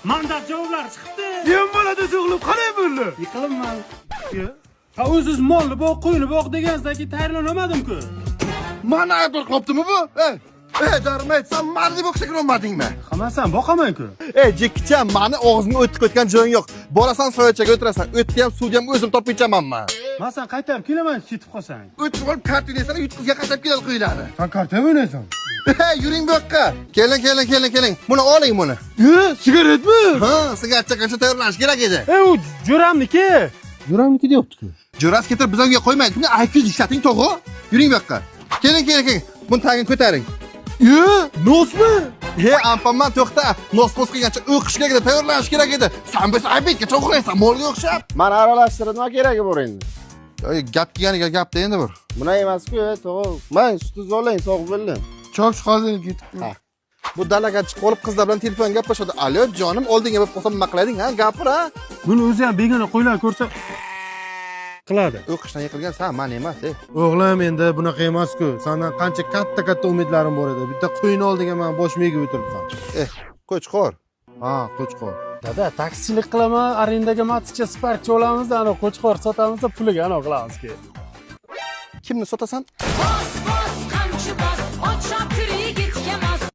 Mandat javoblar chiqdi. Kim bo'ladi o'g'lim? Qanday bo'ldi? Yiqilibman. Ha o'ziz molni boq, qo'yni boq degansan ki tayyorlanmadim-ku. Mana aybdor qilibdimi bu? Darmay, sen mardi boqsa kirolmadingmi? Qamasan, boqaman-ku. Jekkicha, meni og'zimga o'tib ketgan joying yo'q. Borasan soyachaga o'tirasan. O'tni ham, suvni ham o'zim topib ichamanman. Men sen qaytarib kelaman, ketib qolsang. O'tib olib kartinasini yutqizga qaytarib kelib qo'yiladi. Sen karta o'ynaysan. Yuring bu yoqqa. Keling. Buni oling buni. Sigaretmi? Ha, sigaretcha qancha tayyorlanish kerak edi. U jo'ramniki. Jo'ramniki deyapti-ku. Jo'ras ketirib bizga qo'ymaydi. Buni IQ ishlating to'g'ri. Yuring bu yoqqa. Keling. Buni tagini ko'taring. Nosmi? Ampamman to'xta. Nos qilgancha o'qish kerak edi, tayyorlanish kerak edi. Sen biz aybetga to'g'rilaysan, molga o'xshab. Mana aralashtirib nima keragi bor endi? Gap kelganiga gapda endi bir. Buna emas-ku, to'g'ri. Men sutni oling, sog' bo'ling. Cho'k hozir ketib. Bu dalaga chiqib qolib qizlar bilan telefon gaplashadi. Alo, jonim, oldinga bo'lib qolsam nima qilading, ha? Gapir, ha? Buni o'zi ham begona qo'ylar ko'rsa qiladi. O'qishdan yiqilgan sen, men emas, O'g'lim, endi bunaqa emas-ku. Sendan qancha katta umidlarim bor edi. Bitta qo'yni oldiga men boshim egib o'tiribman. Qo'chqor. Ha, qo'chqor. Dada, taksichilik qilaman, arendaga Matichga Sparkchi olamiz-da, ana qo'chqor sotamiz-da, puliga ana qilamiz-ki. Kimni sotasan? Bos, qamchi bos, ot choptiring.